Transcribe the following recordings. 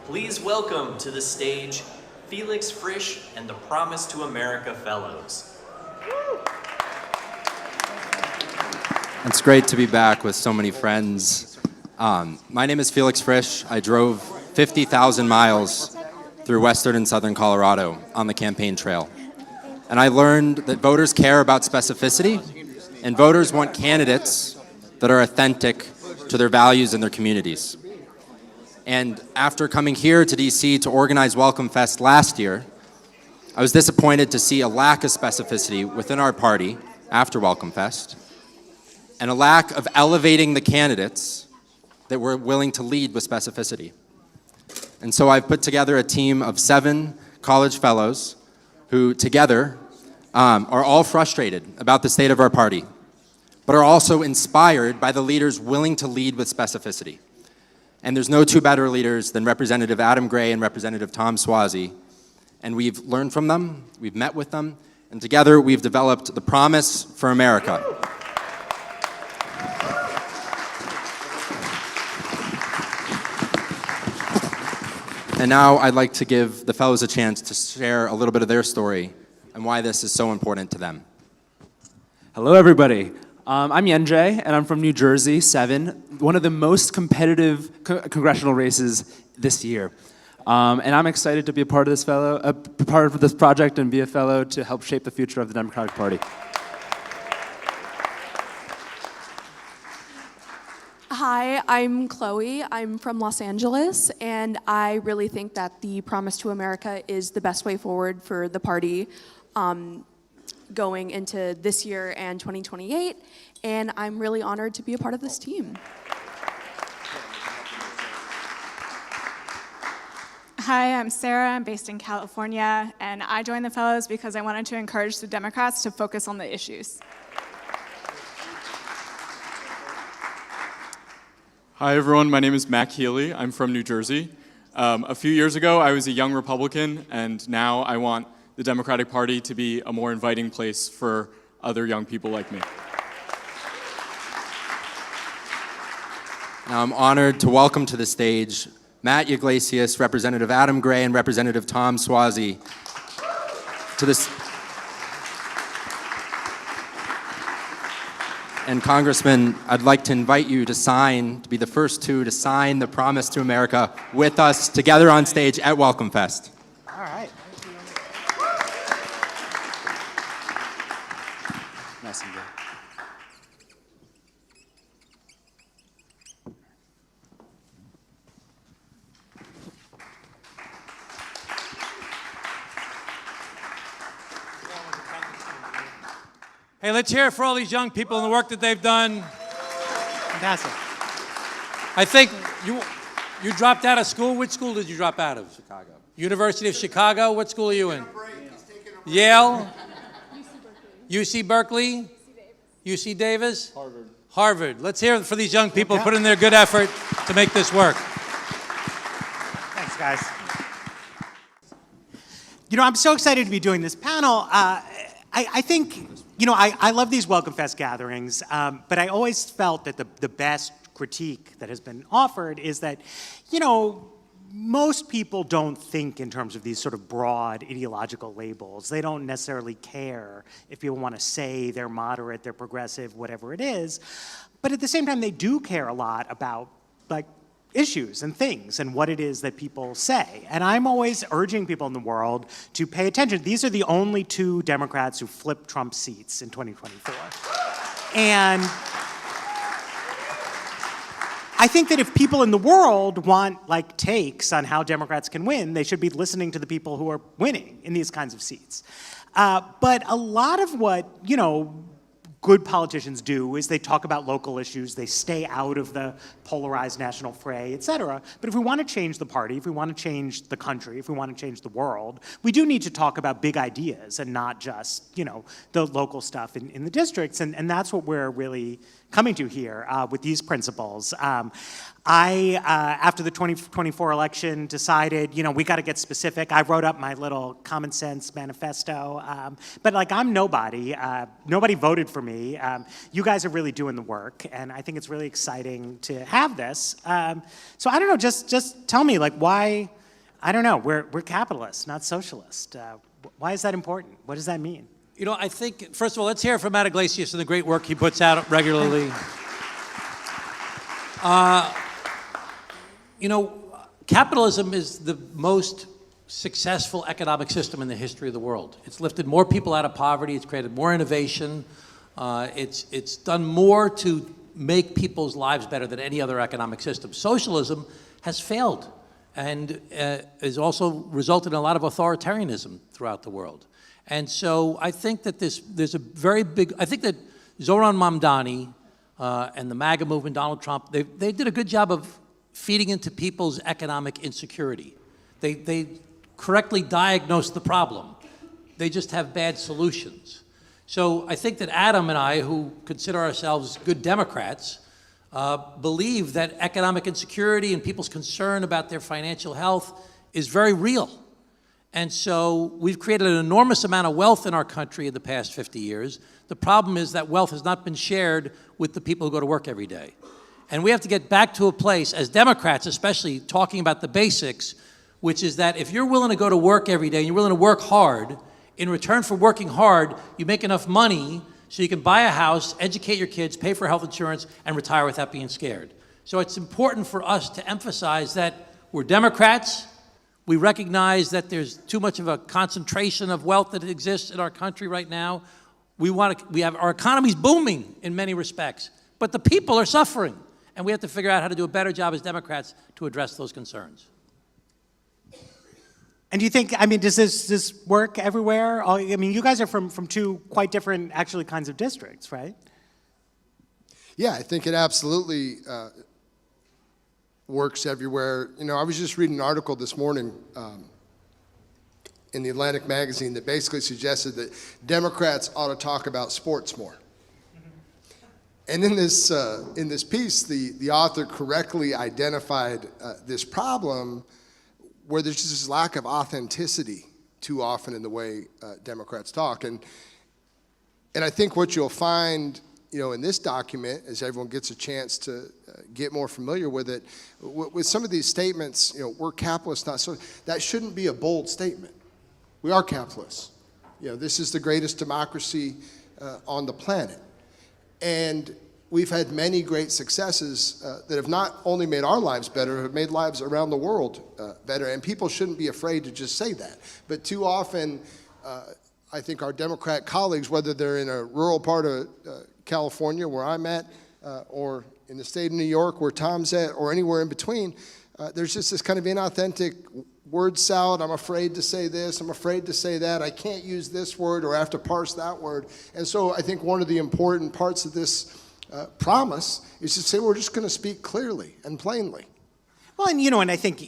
Please welcome to the stage Felix Frisch and the Promise to America Fellows. It's great to be back with so many friends. My name is Felix Frisch. I drove 50,000 miles through western and southern Colorado on the campaign trail. And I learned that voters care about specificity, and voters want candidates that are authentic to their values and their communities. And after coming here to DC to organize WelcomeFest last year, I was disappointed to see a lack of specificity within our party after WelcomeFest, and a lack of elevating the candidates that were willing to lead with specificity. And so I've put together a team of 7 college fellows who together are all frustrated about the state of our party, but are also inspired by the leaders willing to lead with specificity. And there's no two better leaders than Representative Adam Gray and Representative Tom Suozzi. And we've learned from them, we've met with them, and together we've developed the Promise for America. And now I'd like to give the fellows a chance to share a little bit of their story and why this is so important to them. Hello, everybody. I'm Yenjay, and I'm from New Jersey, 7, one of the most competitive congressional races this year. And I'm excited to be a part of this project and be a fellow to help shape the future of the Democratic Party. Hi, I'm Chloe. I'm from Los Angeles, and I really think that the Promise to America is the best way forward for the party going into this year and 2028, and I'm really honored to be a part of this team. Hi, I'm Sarah. I'm based in California, and I joined the Fellows because I wanted to encourage the Democrats to focus on the issues. Hi everyone, my name is Matt Healy. I'm from New Jersey. A few years ago, I was a young Republican, and now I want the Democratic Party to be a more inviting place for other young people like me. Now I'm honored to welcome to the stage Matt Yglesias, Representative Adam Gray, and Representative Tom Suozzi to this. And Congressman, I'd like to invite you to be the first 2 to sign the Promise to America with us together on stage at WelcomeFest. All right. Nice and good. Hey, let's hear it for all these young people and the work that they've done. Fantastic. I think you dropped out of school. Which school did you drop out of? Chicago. University of Chicago. What school are you in? Yale? UC Berkeley? UC Davis? Harvard. Harvard. Let's hear it for these young people put in their good effort to make this work. Thanks, guys. You know, I'm so excited to be doing this panel. I think, you know, I love these WelcomeFest gatherings, but I always felt that the best critique that has been offered is that, you know, most people don't think in terms of these sort of broad ideological labels. They don't necessarily care if people want to say they're moderate, they're progressive, whatever it is. But at the same time, they do care a lot about, like, issues and things and what it is that people say. And I'm always urging people in the world to pay attention. These are the only 2 Democrats who flipped Trump's seats in 2024. And I think that if people in the world want, like, takes on how Democrats can win, they should be listening to the people who are winning in these kinds of seats. But a lot of what, you know, good politicians do is they talk about local issues, they stay out of the polarized national fray, et cetera. But if we want to change the party, if we want to change the country, if we want to change the world, we do need to talk about big ideas and not just, you know, the local stuff in the districts. And that's what we're really coming to here with these principles. After the 2024 election, decided, we got to get specific. I wrote up my little common sense manifesto, but I'm nobody. Nobody voted for me. You guys are really doing the work, and I think it's really exciting to have this. So I don't know, just tell me, why, I don't know, we're capitalists, not socialists. Why is that important? What does that mean? I think, first of all, let's hear from Matt Yglesias and the great work he puts out regularly. Capitalism is the most successful economic system in the history of the world. It's lifted more people out of poverty. It's created more innovation. It's done more to make people's lives better than any other economic system. Socialism has failed and has also resulted in a lot of authoritarianism throughout the world. And so I think that there's a very big, I think that Zoran Mamdani and the MAGA movement, Donald Trump, they did a good job of feeding into people's economic insecurity. They correctly diagnosed the problem. They just have bad solutions. So I think that Adam and I, who consider ourselves good Democrats, believe that economic insecurity and people's concern about their financial health is very real. And so we've created an enormous amount of wealth in our country in the past 50 years. The problem is that wealth has not been shared with the people who go to work every day. And we have to get back to a place, as Democrats especially, talking about the basics, which is that if you're willing to go to work every day and you're willing to work hard, in return for working hard, you make enough money so you can buy a house, educate your kids, pay for health insurance, and retire without being scared. So it's important for us to emphasize that we're Democrats. We recognize that there's too much of a concentration of wealth that exists in our country right now. Our economy's booming in many respects, but the people are suffering. And we have to figure out how to do a better job as Democrats to address those concerns. And do you think, does this work everywhere? You guys are from two quite different, actually, kinds of districts, right? Yeah, I think it absolutely works everywhere. I was just reading an article this morning in the Atlantic magazine that basically suggested that Democrats ought to talk about sports more. And in this piece, the author correctly identified this problem where there's just this lack of authenticity too often in the way Democrats talk. And I think what you'll find, in this document, as everyone gets a chance to get more familiar with it, with some of these statements, we're capitalists, not so, that shouldn't be a bold statement. We are capitalists. This is the greatest democracy on the planet. And we've had many great successes that have not only made our lives better, have made lives around the world better. And people shouldn't be afraid to just say that. But too often, I think our Democrat colleagues, whether they're in a rural part of California, where I'm at, or in the state of New York, where Tom's at, or anywhere in between, there's just this kind of inauthentic word salad. I'm afraid to say this, I'm afraid to say that, I can't use this word, or I have to parse that word. And so I think one of the important parts of this promise is to say we're just going to speak clearly and plainly. Well, and I think,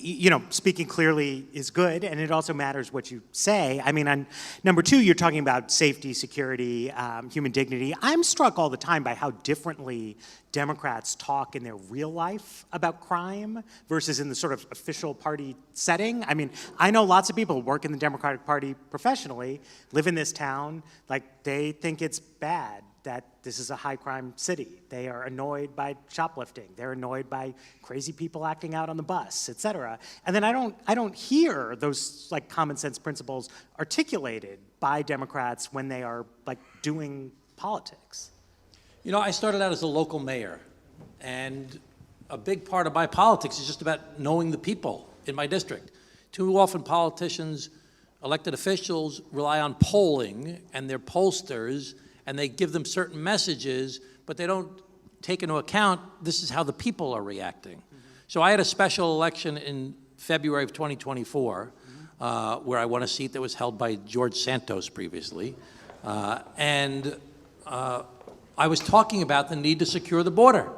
speaking clearly is good, and it also matters what you say. On number two, you're talking about safety, security, human dignity. I'm struck all the time by how differently Democrats talk in their real life about crime versus in the sort of official party setting. I know lots of people who work in the Democratic Party professionally, live in this town, they think it's bad that this is a high crime city. They are annoyed by shoplifting. They're annoyed by crazy people acting out on the bus, et cetera. And then I don't hear those common sense principles articulated by Democrats when they are doing politics. I started out as a local mayor, and a big part of my politics is just about knowing the people in my district. Too often politicians, elected officials, rely on polling and their pollsters, and they give them certain messages, but they don't take into account this is how the people are reacting. So I had a special election in February of 2024, where I won a seat that was held by George Santos previously. And I was talking about the need to secure the border.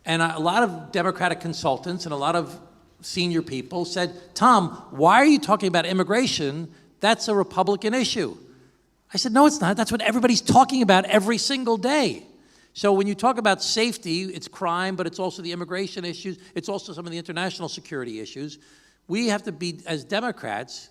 And a lot of Democratic consultants and a lot of senior people said, Tom, why are you talking about immigration? That's a Republican issue. I said, no, it's not. That's what everybody's talking about every single day. So when you talk about safety, it's crime, but it's also the immigration issues. It's also some of the international security issues. We have to be, as Democrats,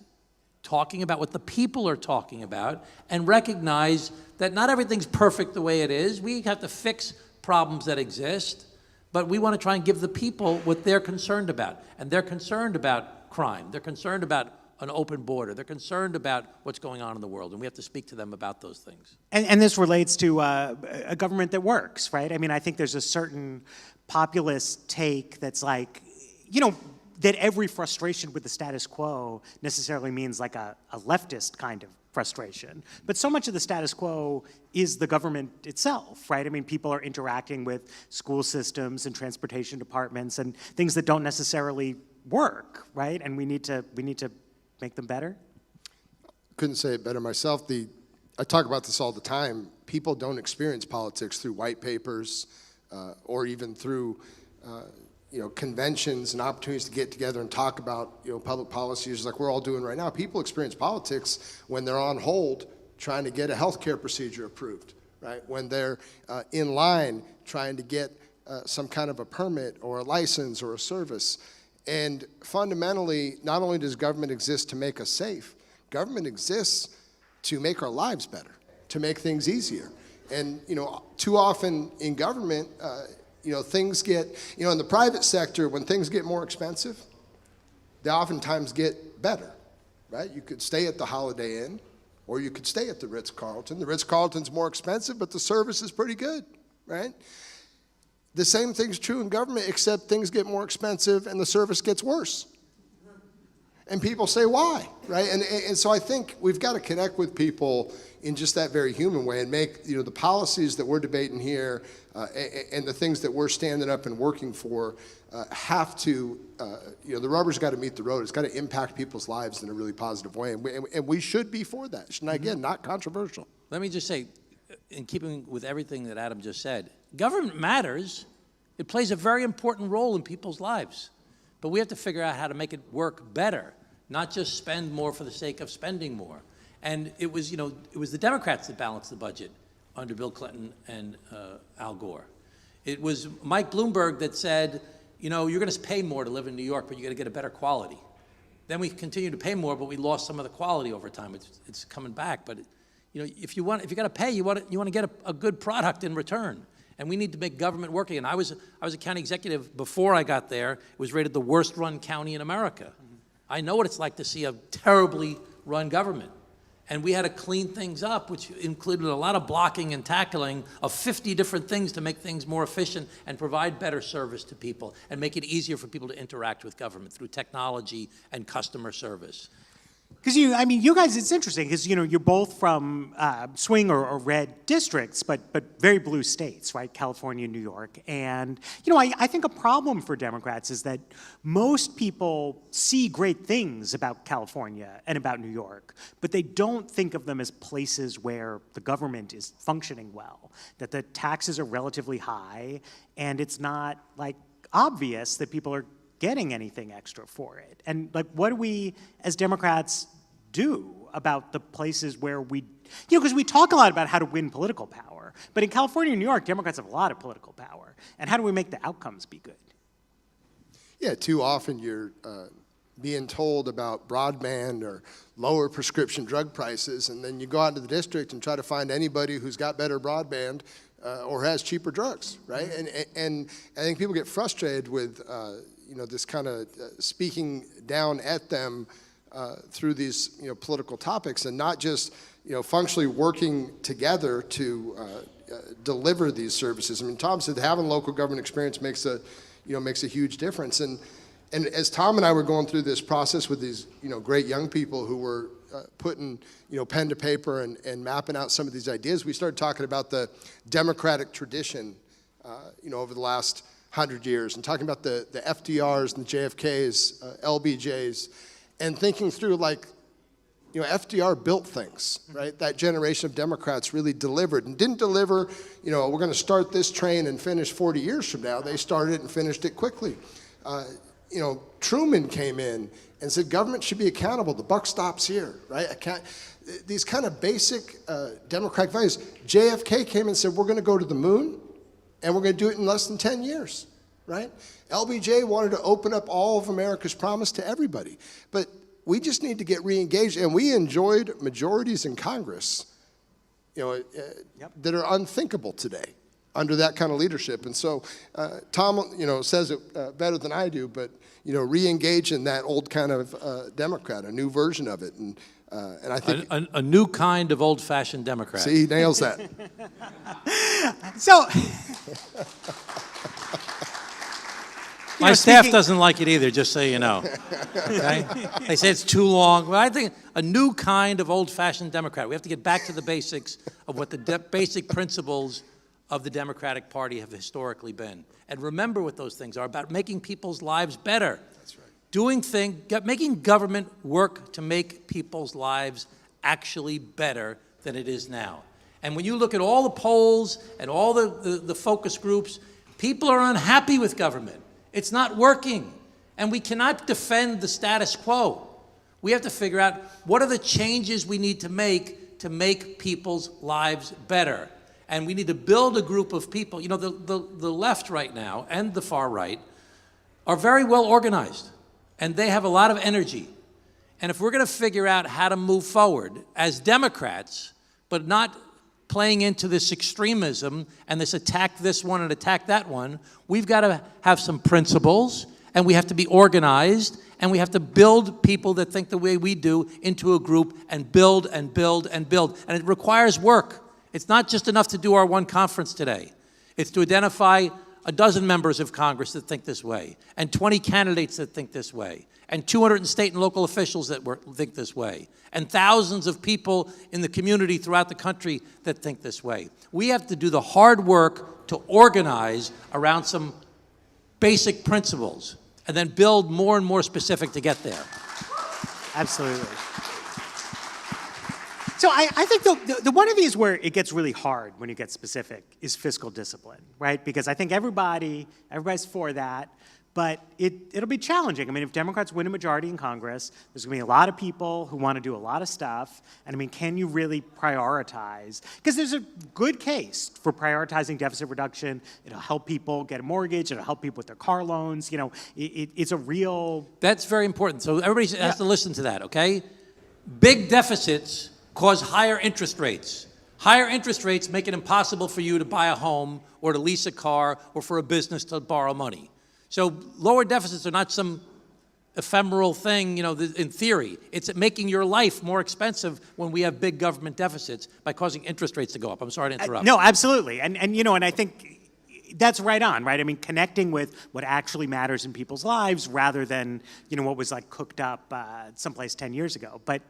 talking about what the people are talking about and recognize that not everything's perfect the way it is. We have to fix problems that exist, but we want to try and give the people what they're concerned about. And they're concerned about crime. They're concerned about an open border. They're concerned about what's going on in the world, and we have to speak to them about those things. And this relates to a government that works, right? I mean, I think there's a certain populist take that's like, you know, that every frustration with the status quo necessarily means like a leftist kind of frustration. But so much of the status quo is the government itself, right? I mean, people are interacting with school systems and transportation departments and things that don't necessarily work, right? And we need to make them better? Couldn't say it better myself. I talk about this all the time. People don't experience politics through white papers or even through conventions and opportunities to get together and talk about public policies like we're all doing right now. People experience politics when they're on hold trying to get a healthcare procedure approved, right? When they're in line trying to get some kind of a permit or a license or a service. And fundamentally, not only does government exist to make us safe, government exists to make our lives better, to make things easier. And too often in government, things get, in the private sector, when things get more expensive, they oftentimes get better, right? You could stay at the Holiday Inn, or you could stay at the Ritz-Carlton. The Ritz-Carlton's more expensive, but the service is pretty good, right? The same thing's true in government, except things get more expensive and the service gets worse. And people say, why, right? And so I think we've got to connect with people in just that very human way and make, the policies that we're debating here and the things that we're standing up and working for have to, the rubber's got to meet the road. It's got to impact people's lives in a really positive way. And we should be for that. And again, not controversial. Let me just say, in keeping with everything that Adam just said, government matters. It plays a very important role in people's lives. But we have to figure out how to make it work better, not just spend more for the sake of spending more. And it was the Democrats that balanced the budget under Bill Clinton and Al Gore. It was Mike Bloomberg that said, you're going to pay more to live in New York, but you're going to get a better quality. Then we continued to pay more, but we lost some of the quality over time. It's coming back, but if you got to pay, you want to get a good product in return. And we need to make government working. And I was a county executive before I got there. It was rated the worst run county in America. I know what it's like to see a terribly run government. And we had to clean things up, which included a lot of blocking and tackling of 50 different things to make things more efficient and provide better service to people and make it easier for people to interact with government through technology and customer service. Because you guys, it's interesting because you're both from swing or red districts, but very blue states, right? California, New York, and I think a problem for Democrats is that most people see great things about California and about New York, but they don't think of them as places where the government is functioning well, that the taxes are relatively high, and it's not like obvious that people are getting anything extra for it. And what do we as Democrats do about the places where we, because we talk a lot about how to win political power, but in California and New York, Democrats have a lot of political power. And how do we make the outcomes be good? Yeah, too often you're being told about broadband or lower prescription drug prices, and then you go out into the district and try to find anybody who's got better broadband or has cheaper drugs, right? And I think people get frustrated with this kind of speaking down at them through these political topics, and not just functionally working together to deliver these services. I mean, Tom said having local government experience makes a huge difference. And as Tom and I were going through this process with these great young people who were putting pen to paper and mapping out some of these ideas, we started talking about the democratic tradition over the last 100 years, and talking about the FDRs and the JFKs, LBJs, and thinking through FDR built things, right? That generation of Democrats really delivered, and didn't deliver, we're going to start this train and finish 40 years from now. They started it and finished it quickly. Truman came in and said government should be accountable. The buck stops here, right? These kind of basic democratic values. JFK came and said we're going to go to the moon, And we're going to do it in less than 10 years, right? LBJ wanted to open up all of America's promise to everybody. But we just need to get re-engaged. And we enjoyed majorities in Congress, that are unthinkable today under that kind of leadership. And so Tom, says it better than I do, but, re-engage in that old kind of Democrat, a new version of it. And I think A new kind of old-fashioned Democrat. See, he nails that. So, My staff doesn't like it either, just so you know. Okay? They say it's too long. Well, I think a new kind of old-fashioned Democrat. We have to get back to the basics of what the basic principles of the Democratic Party have historically been. And remember what those things are, about making people's lives better. That's right. Making government work to make people's lives actually better than it is now. And when you look at all the polls and all the focus groups, people are unhappy with government. It's not working. And we cannot defend the status quo. We have to figure out what are the changes we need to make people's lives better. And we need to build a group of people. The left right now and the far right are very well organized. And they have a lot of energy. And if we're going to figure out how to move forward as Democrats, but not playing into this extremism and this attack this one and attack that one, we've got to have some principles, and we have to be organized, and we have to build people that think the way we do into a group and build and build and build. And it requires work. It's not just enough to do our one conference today. It's to identify a dozen members of Congress that think this way, and 20 candidates that think this way, and 200 state and local officials that think this way, and thousands of people in the community throughout the country that think this way. We have to do the hard work to organize around some basic principles and then build more and more specific to get there. Absolutely. So I think the one of these where it gets really hard when you get specific is fiscal discipline, right? Because I think everybody's for that, but it'll be challenging. I mean, if Democrats win a majority in Congress, there's going to be a lot of people who want to do a lot of stuff. And I mean, can you really prioritize? Because there's a good case for prioritizing deficit reduction. It'll help people get a mortgage. It'll help people with their car loans. It's a real... That's very important. So everybody has to listen to that, okay? Big deficits cause higher interest rates. Higher interest rates make it impossible for you to buy a home or to lease a car or for a business to borrow money. So lower deficits are not some ephemeral thing, in theory. It's making your life more expensive when we have big government deficits by causing interest rates to go up. I'm sorry to interrupt. No, absolutely. And I think that's right on, right? I mean, connecting with what actually matters in people's lives rather than, what was like cooked up someplace 10 years ago. But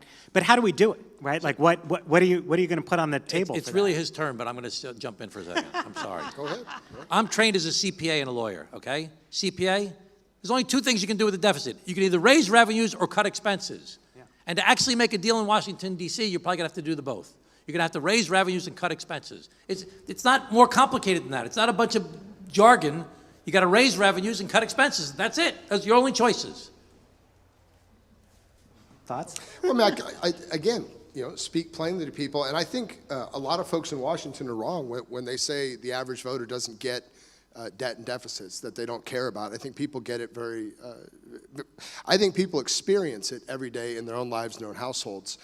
how do we do it, right? Like what are you going to put on the table? It's really his turn, but I'm going to jump in for a second. I'm sorry. Go ahead. I'm trained as a CPA and a lawyer, okay? CPA, there's only two things you can do with a deficit. You can either raise revenues or cut expenses. Yeah. And to actually make a deal in Washington, D.C., you're probably going to have to do the both. You're going to have to raise revenues and cut expenses. It's not more complicated than that. It's not a bunch of jargon. You got to raise revenues and cut expenses. That's it. Those are your only choices. Thoughts? Well, Matt, I again, speak plainly to people, and I think a lot of folks in Washington are wrong when they say the average voter doesn't get debt and deficits, that they don't care about. I think people get it I think people experience it every day in their own lives, in their own households.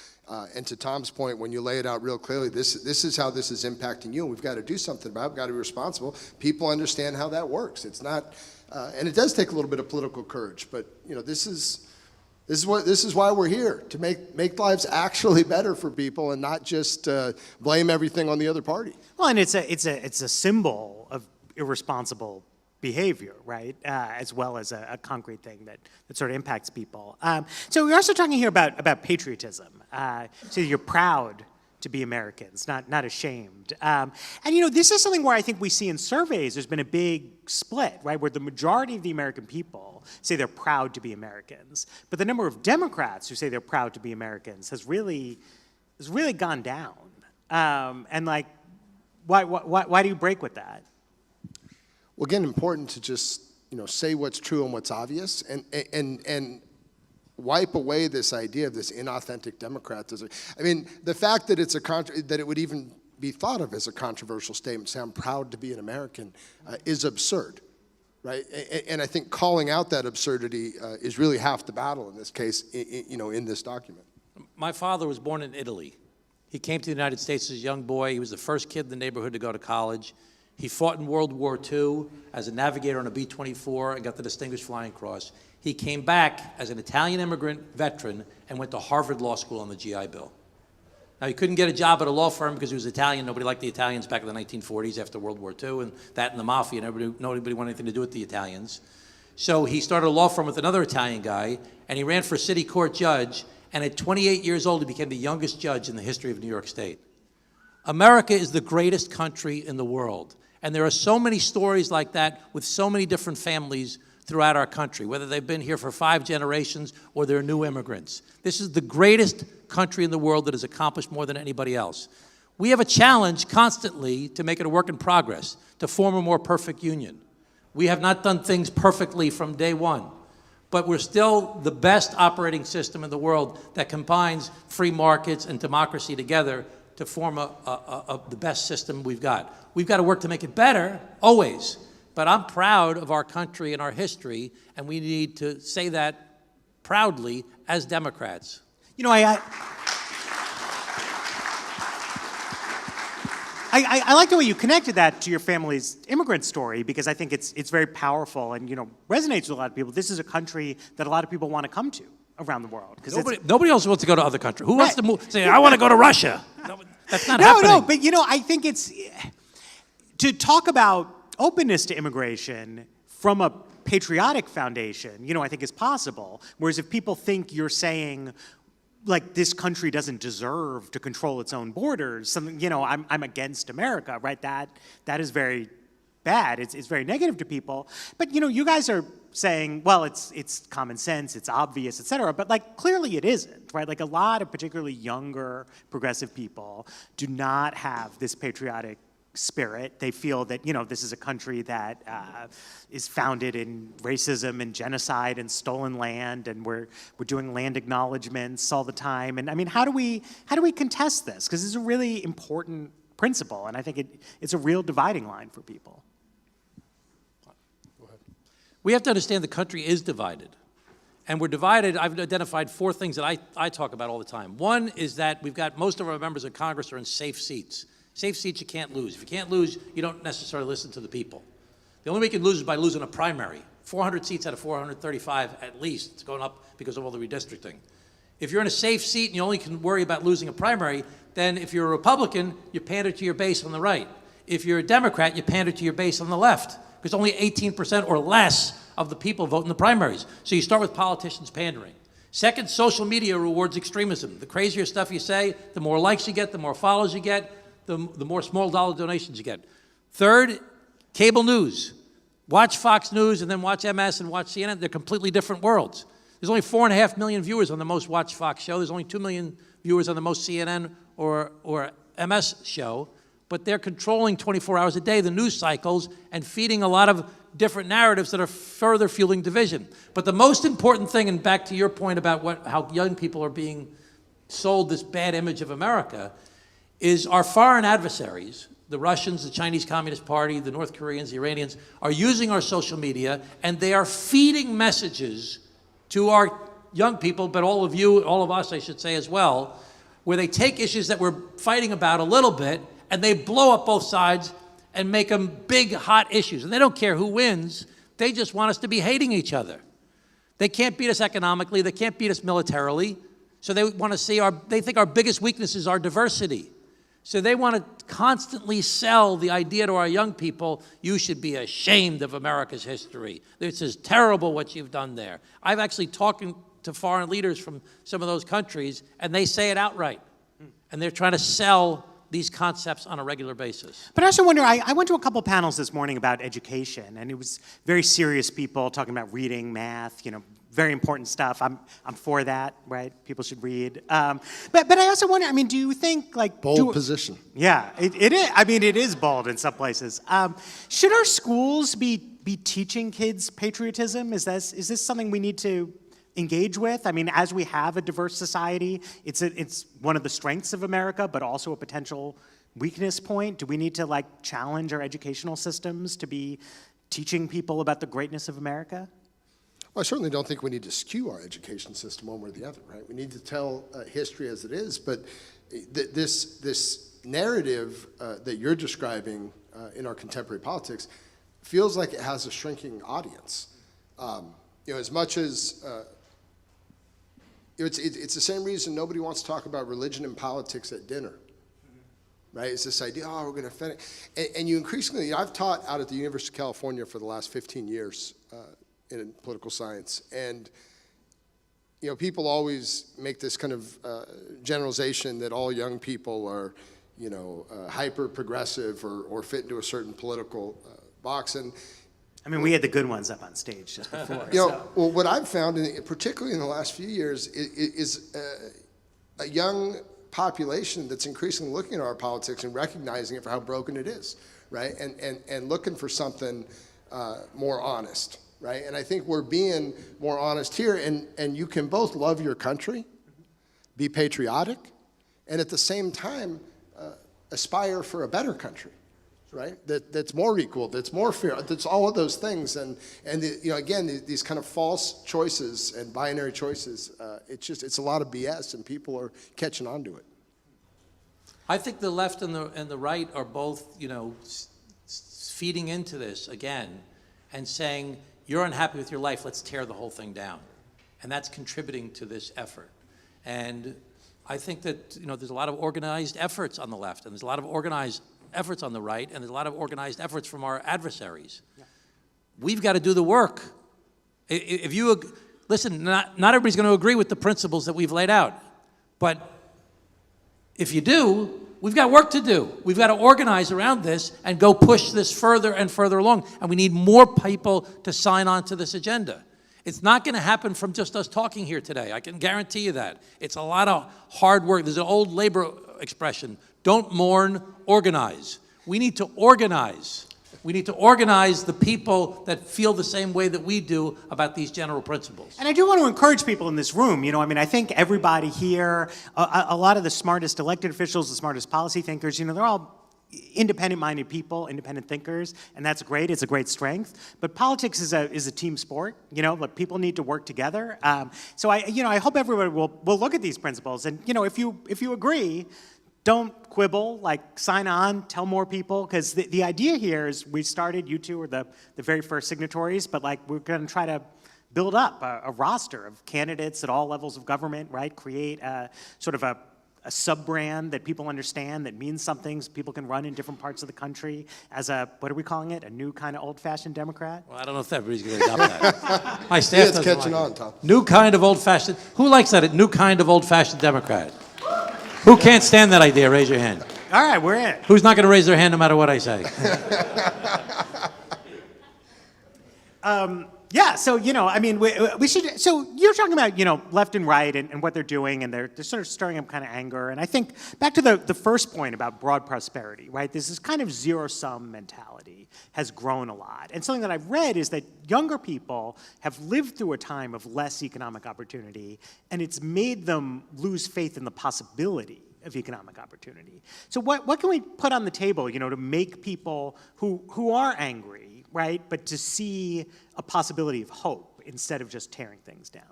And to Tom's point, when you lay it out real clearly, this is how this is impacting you, and we've got to do something about it. We've got to be responsible. People understand how that works. It's not, and it does take a little bit of political courage, but this is why we're here, to make lives actually better for people and not just blame everything on the other party. Well, and it's a symbol of irresponsible behavior, right? As well as a concrete thing that sort of impacts people. So we're also talking here about patriotism. So you're proud to be Americans, not ashamed. And this is something where I think we see in surveys there's been a big split, right? Where the majority of the American people say they're proud to be Americans, but the number of Democrats who say they're proud to be Americans has really gone down. And like, why do you break with that? Well, again, important to just say what's true and what's obvious, and wipe away this idea of this inauthentic Democrat. I mean, the fact that that it would even be thought of as a controversial statement, say I'm proud to be an American, is absurd, right? And I think calling out that absurdity is really half the battle in this case, in this document. My father was born in Italy. He came to the United States as a young boy. He was the first kid in the neighborhood to go to college. He fought in World War II as a navigator on a B-24 and got the Distinguished Flying Cross. He came back as an Italian immigrant veteran and went to Harvard Law School on the GI Bill. Now, he couldn't get a job at a law firm because he was Italian. Nobody liked the Italians back in the 1940s after World War II, and that and the mafia, and nobody wanted anything to do with the Italians. So he started a law firm with another Italian guy, and he ran for city court judge, and at 28 years old, he became the youngest judge in the history of New York State. America is the greatest country in the world, and there are so many stories like that with so many different families throughout our country, whether they've been here for 5 generations or they're new immigrants. This is the greatest country in the world that has accomplished more than anybody else. We have a challenge constantly to make it a work in progress, to form a more perfect union. We have not done things perfectly from day one, but we're still the best operating system in the world that combines free markets and democracy together to form the best system we've got. We've got to work to make it better, always. But I'm proud of our country and our history, and we need to say that proudly as Democrats. I like the way you connected that to your family's immigrant story, because I think it's very powerful and resonates with a lot of people. This is a country that a lot of people want to come to around the world. Nobody else wants to go to other countries. Who wants to move? Say, I want to go to Russia. That's not happening. No, but I think it's to talk about openness to immigration from a patriotic foundation, I think is possible. Whereas if people think you're saying, like, this country doesn't deserve to control its own borders, something, I'm against America, right? That is very bad. It's very negative to people. But, you guys are saying, well, it's common sense, it's obvious, et cetera. But, like, clearly it isn't, right? Like, a lot of particularly younger progressive people do not have this patriotic spirit. They feel that, this is a country that is founded in racism and genocide and stolen land, and we're doing land acknowledgements all the time. And I mean, how do we contest this? Because it's a really important principle, and I think it's a real dividing line for people. Go ahead. We have to understand the country is divided. And we're divided. I've identified 4 things that I talk about all the time. One is that we've got most of our members of Congress are in safe seats. Safe seats you can't lose. If you can't lose, you don't necessarily listen to the people. The only way you can lose is by losing a primary. 400 seats out of 435 at least. It's going up because of all the redistricting. If you're in a safe seat and you only can worry about losing a primary, then if you're a Republican, you pander to your base on the right. If you're a Democrat, you pander to your base on the left, because only 18% or less of the people vote in the primaries. So you start with politicians pandering. Second, social media rewards extremism. The crazier stuff you say, the more likes you get, the more follows you get, the more small dollar donations you get. Third, cable news. Watch Fox News and then watch MS and watch CNN. They're completely different worlds. There's only 4.5 million viewers on the most watched Fox show. There's only 2 million viewers on the most CNN or MS show. But they're controlling 24 hours a day the news cycles and feeding a lot of different narratives that are further fueling division. But the most important thing, and back to your point about how young people are being sold this bad image of America, is our foreign adversaries, the Russians, the Chinese Communist Party, the North Koreans, the Iranians, are using our social media, and they are feeding messages to our young people, but all of you, all of us, I should say as well, where they take issues that we're fighting about a little bit, and they blow up both sides and make them big, hot issues. And they don't care who wins. They just want us to be hating each other. They can't beat us economically. They can't beat us militarily. So they want to see they think our biggest weakness is our diversity. So they want to constantly sell the idea to our young people, you should be ashamed of America's history. This is terrible what you've done there. I've actually talked to foreign leaders from some of those countries, and they say it outright. And they're trying to sell these concepts on a regular basis. But I also wonder, I went to a couple panels this morning about education, and it was very serious people talking about reading, math, very important stuff. I'm for that, right? People should read. But I also wonder, do you think, like... Bold position. Yeah, it is. It is bold in some places. Should our schools be teaching kids patriotism? Is this something we need to engage with? As we have a diverse society, it's one of the strengths of America, but also a potential weakness point? Do we need to like challenge our educational systems to be teaching people about the greatness of America? Well, I certainly don't think we need to skew our education system one way or the other, right? We need to tell history as it is, but this narrative that you're describing in our contemporary politics feels like it has a shrinking audience. As much as it's the same reason nobody wants to talk about religion and politics at dinner, right? It's this idea, we're going to offend it. And you increasingly, I've taught out at the University of California for the last 15 years in political science, and people always make this kind of generalization that all young people are, hyper progressive or fit into a certain political box. And I mean, we had the good ones up on stage just before. Well, what I've found, particularly in the last few years, is a young population that's increasingly looking at our politics and recognizing it for how broken it is, right? And looking for something more honest, right? And I think we're being more honest here, and you can both love your country, be patriotic, and at the same time aspire for a better country, right? That's more equal, that's more fair, that's all of those things. And again, these kind of false choices and binary choices, it's a lot of BS, and people are catching on to it. I think the left and the right are both, feeding into this again and saying, you're unhappy with your life, let's tear the whole thing down. And that's contributing to this effort. And I think that, there's a lot of organized efforts on the left, and there's a lot of organized efforts on the right, and there's a lot of organized efforts from our adversaries. Yeah. We've got to do the work. If you, listen, not everybody's going to agree with the principles that we've laid out, but if you do, we've got work to do. We've got to organize around this and go push this further and further along, and we need more people to sign on to this agenda. It's not going to happen from just us talking here today. I can guarantee you that. It's a lot of hard work. There's an old labor expression, don't mourn, organize. We need to organize. We need to organize the people that feel the same way that we do about these general principles. And I do want to encourage people in this room. I think everybody here, a lot of the smartest elected officials, the smartest policy thinkers, they're all independent-minded people, independent thinkers, and that's great. It's a great strength. But politics is a team sport. But people need to work together. So I hope everybody will look at these principles. And if you agree, don't quibble. Sign on, tell more people, because the idea here is we started. You two are the very first signatories, but we're going to try to build up a roster of candidates at all levels of government. Right? Create sort of a sub-brand that people understand, that means something, so people can run in different parts of the country as what are we calling it? A new kind of old-fashioned Democrat? Well, I don't know if everybody's going to adopt that. My staff doesn't catching like on, it. Tom. New kind of old-fashioned. Who likes that? A new kind of old-fashioned Democrat. Who can't stand that idea? Raise your hand. All right, we're in. Who's not going to raise their hand no matter what I say? Yeah, so, we should, so you're talking about, left and right and what they're doing, and they're sort of stirring up kind of anger. And I think back to the first point about broad prosperity, right? This kind of zero-sum mentality has grown a lot. And something that I've read is that younger people have lived through a time of less economic opportunity, and it's made them lose faith in the possibility of economic opportunity. So what can we put on the table, to make people who are angry, right, but to see a possibility of hope instead of just tearing things down?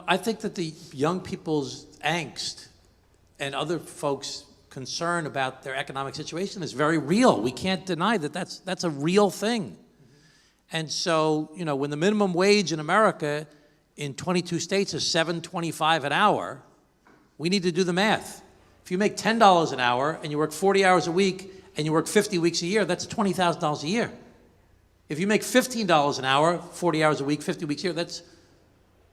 I think that the young people's angst and other folks' concern about their economic situation is very real. We can't deny that that's a real thing. And so, when the minimum wage in America in 22 states is $7.25 an hour, we need to do the math. If you make $10 an hour and you work 40 hours a week and you work 50 weeks a year, that's $20,000 a year. If you make $15 an hour, 40 hours a week, 50 weeks a year, that's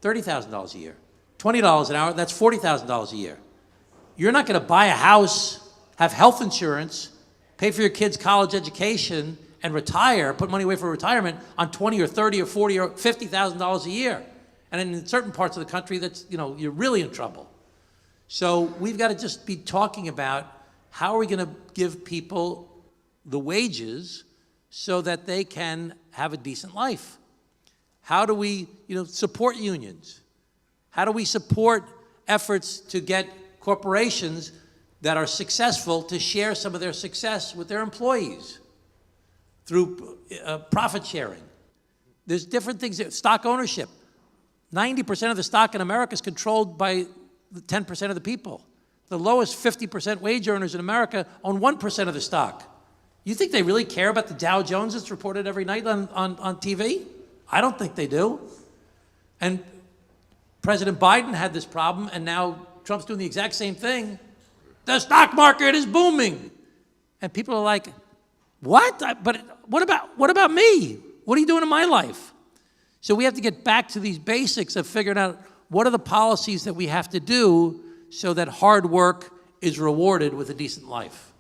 $30,000 a year. $20 an hour, that's $40,000 a year. You're not going to buy a house, have health insurance, pay for your kids' college education, and retire, put money away for retirement on $20 or $30 or $40 or $50,000 a year. And in certain parts of the country, that's, you're really in trouble. So we've got to just be talking about how are we going to give people the wages so that they can have a decent life? How do we, support unions? How do we support efforts to get corporations that are successful to share some of their success with their employees through profit sharing. There's different things. Stock ownership. 90% of the stock in America is controlled by 10% of the people. The lowest 50% wage earners in America own 1% of the stock. You think they really care about the Dow Jones that's reported every night on TV? I don't think they do. And President Biden had this problem, and now Trump's doing the exact same thing. The stock market is booming. And people are like, what? But what about me? What are you doing in my life? So we have to get back to these basics of figuring out what are the policies that we have to do so that hard work is rewarded with a decent life.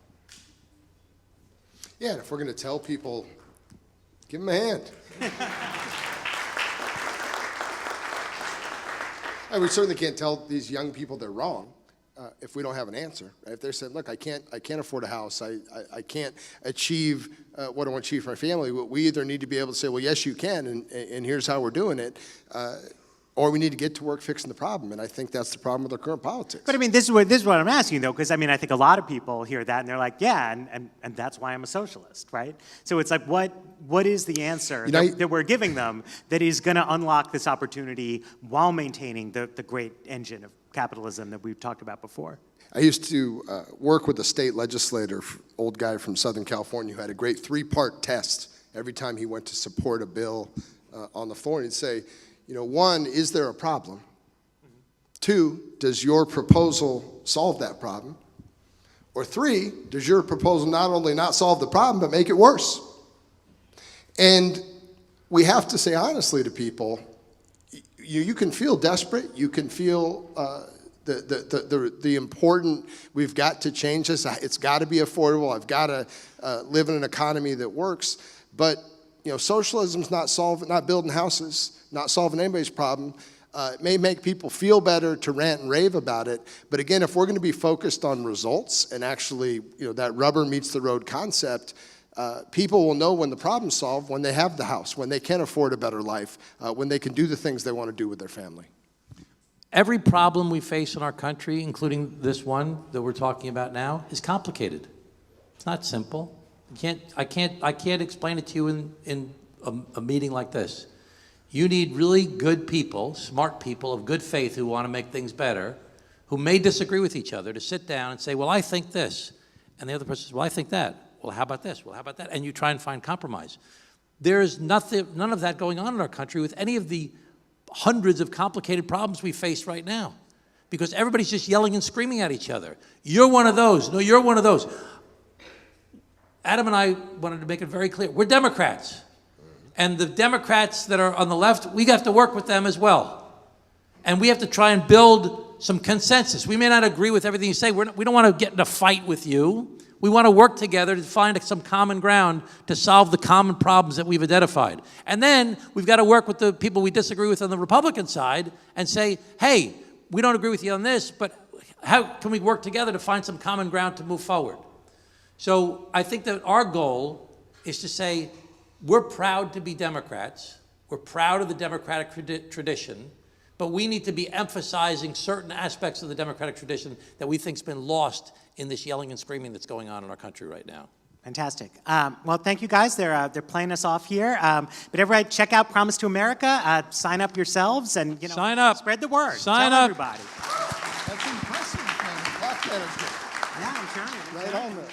Yeah, and if we're going to tell people, give them a hand. And we certainly can't tell these young people they're wrong if we don't have an answer. Right? If they're saying, look, I can't afford a house, I can't achieve what I want to achieve for my family, we either need to be able to say, well, yes, you can, and here's how we're doing it, or we need to get to work fixing the problem. And I think that's the problem with our current politics. But I mean, this is what I'm asking, though, because I mean, I think a lot of people hear that and they're like, yeah, and that's why I'm a socialist, right? So it's like, what is the answer that we're giving them that is going to unlock this opportunity while maintaining the great engine of capitalism that we've talked about before? I used to work with a state legislator, old guy from Southern California, who had a great 3-part test every time he went to support a bill on the floor. And he'd say, you know, 1, is there a problem? 2, does your proposal solve that problem? Or 3, does your proposal not only not solve the problem, but make it worse? And we have to say honestly to people, you can feel desperate, you can feel the important, we've got to change this, it's got to be affordable, I've got to live in an economy that works, but you know, socialism's not building houses, not solving anybody's problem. It may make people feel better to rant and rave about it, but again, if we're going to be focused on results and actually, you know, that rubber meets the road concept, people will know when the problem's solved, when they have the house, when they can afford a better life, when they can do the things they want to do with their family. Every problem we face in our country, including this one that we're talking about now, is complicated. It's not simple. I can't explain it to you in a meeting like this. You need really good people, smart people of good faith who want to make things better, who may disagree with each other, to sit down and say, well, I think this. And the other person says, well, I think that. Well, how about this? Well, how about that? And you try and find compromise. There is none of that going on in our country with any of the hundreds of complicated problems we face right now, because everybody's just yelling and screaming at each other. You're one of those. No, you're one of those. Adam and I wanted to make it very clear. We're Democrats. And the Democrats that are on the left, we have to work with them as well. And we have to try and build some consensus. We may not agree with everything you say. We don't want to get in a fight with you. We want to work together to find some common ground to solve the common problems that we've identified. And then we've got to work with the people we disagree with on the Republican side and say, hey, we don't agree with you on this, but how can we work together to find some common ground to move forward? So I think that our goal is to say, we're proud to be Democrats. We're proud of the Democratic tradition, but we need to be emphasizing certain aspects of the Democratic tradition that we think's been lost in this yelling and screaming that's going on in our country right now. Fantastic. Well, thank you guys. They're playing us off here. But everybody, check out Promise to America. Sign up yourselves, and sign up. Spread the word. Sign Tell up. everybody. That's impressive, man. Yeah, I'm trying. Right on there.